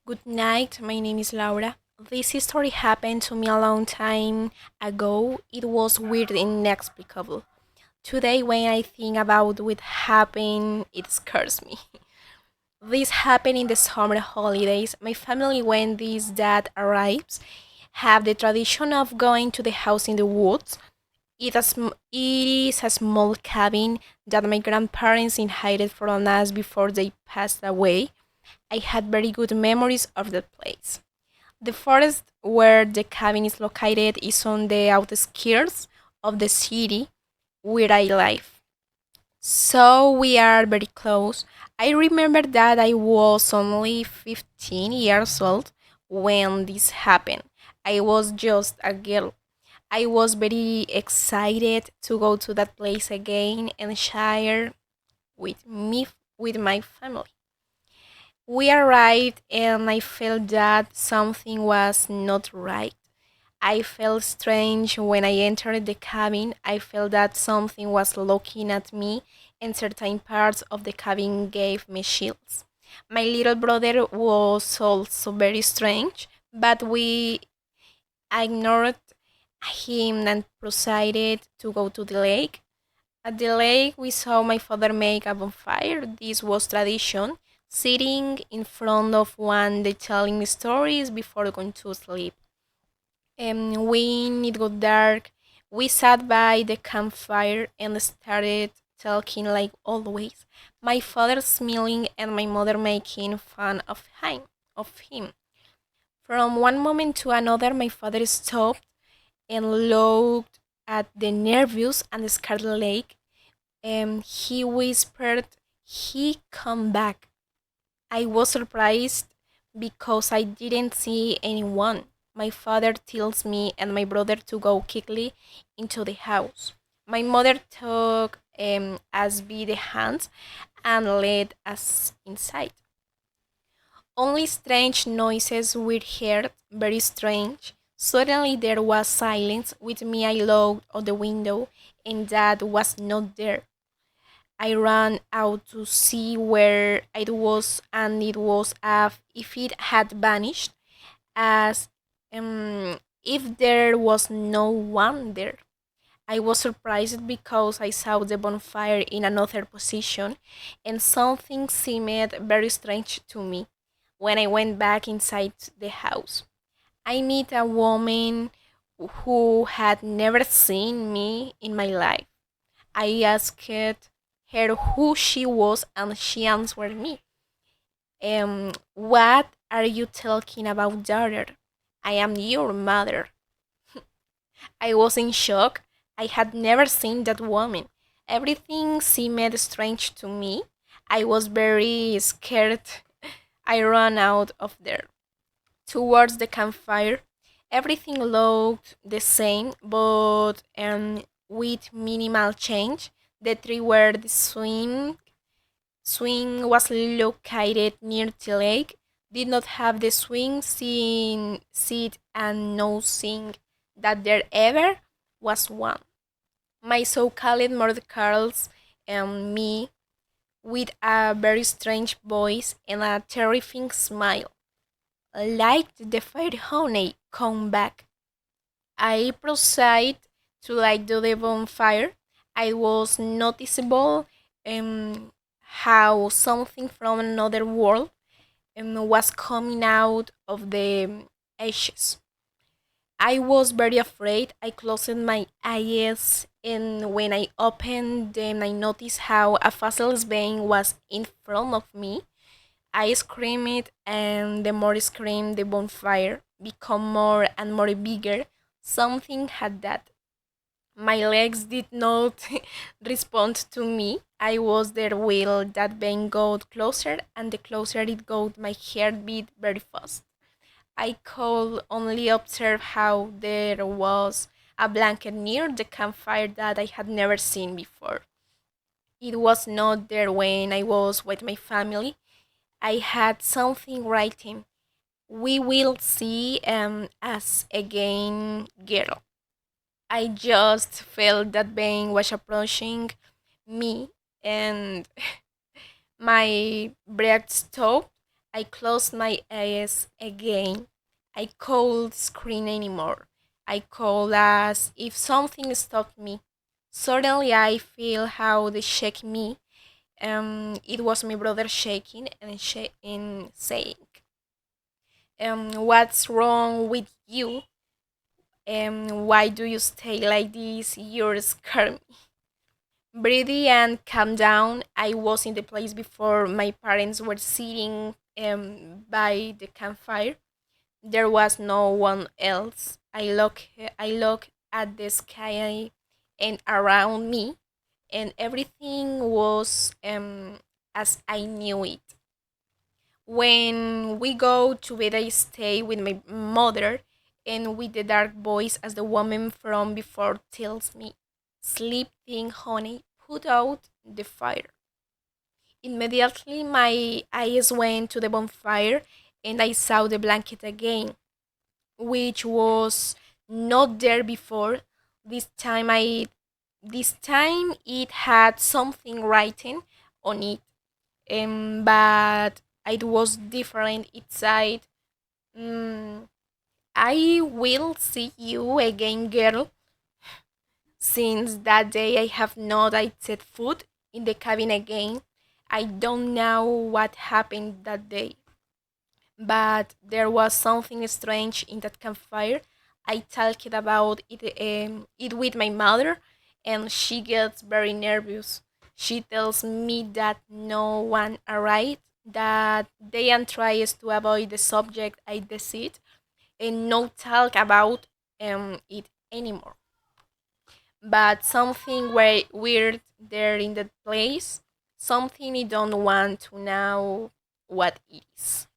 Good night, my name is Laura. This story happened to me a long time ago. It was weird and inexplicable. Today, when I think about what happened, it scares me. This happened in the summer holidays. My family, when this dad arrives, have the tradition of going to the house in the woods. It is a small cabin that my grandparents inherited from us before they passed away. I had very good memories of the place. The forest where the cabin is located is on the outskirts of the city where I live. So we are very close. I remember that I was only 15 years old when this happened. I was just a girl. I was very excited to go to that place again and share with my family. We arrived and I felt that something was not right. I felt strange when I entered the cabin. I felt that something was looking at me, and certain parts of the cabin gave me chills. My little brother was also very strange, but we ignored him and proceeded to go to the lake. At the lake, we saw my father make a bonfire. This was tradition, sitting in front of one day telling stories before going to sleep. When it got dark, we sat by the campfire and started talking like always. My father smiling and my mother making fun of him. From one moment to another, my father stopped and looked at the nervous and scared lake. He whispered, "He come back." I was surprised because I didn't see anyone. My father tells me and my brother to go quickly into the house. My mother took us by the hands and led us inside. Only strange noises were heard, very strange. Suddenly there was silence. With me, I looked out the window, and Dad was not there. I ran out to see where it was, and it was as if it had vanished, as if there was no one there. I was surprised because I saw the bonfire in another position, and something seemed very strange to me. When I went back inside the house, I met a woman who had never seen me in my life. I asked her who she was, and she answered me. What are you talking about, daughter? I am your mother. I was in shock. I had never seen that woman. Everything seemed strange to me. I was very scared. I ran out of there towards the campfire. Everything looked the same, but with minimal change. The tree where the swing was located near the lake did not have the seat and no sing that there ever was one. My so-called murder calls me with a very strange voice and a terrifying smile. Light the fire, honey, come back. I proceeded to light the bonfire. I was noticeable how something from another world was coming out of the ashes. I was very afraid. I closed my eyes, and when I opened them, I noticed how a faceless being was in front of me. I screamed, and the more I screamed, the bonfire became more and more bigger. Something had that. My legs did not respond to me. I was there while that being got closer, and the closer it got, my heart beat very fast. I could only observe how there was a blanket near the campfire that I had never seen before. It was not there when I was with my family. I had something writing. We will see us again, girl. I just felt that being was approaching me, and my breath stopped. I closed my eyes again. I couldn't scream anymore. I could as if something stopped me. Suddenly I feel how they shake me. It was my brother shaking and saying, "What's wrong with you? Why do you stay like this? You're scaring me." Breathe and calm down. I was in the place before my parents were sitting by the campfire. There was no one else. I look at the sky and around me, and everything was as I knew it. When we go to bed, I stay with my mother and with the dark voice as the woman from before tells me, "Sleep, thing, honey, put out the fire." Immediately, my eyes went to the bonfire and I saw the blanket again, which was not there before. This time, this time it had something written on it, but it was different. It said, mm, "I will see you again, girl." Since that day, I have not I set foot in the cabin again. I don't know what happened that day, but there was something strange in that campfire. I talked about it with my mother, and she gets very nervous. She tells me that no one arrived, that Diane tries to avoid the subject I decide, and no talk about it anymore. But something weird there in that place, something I don't want to know what it is.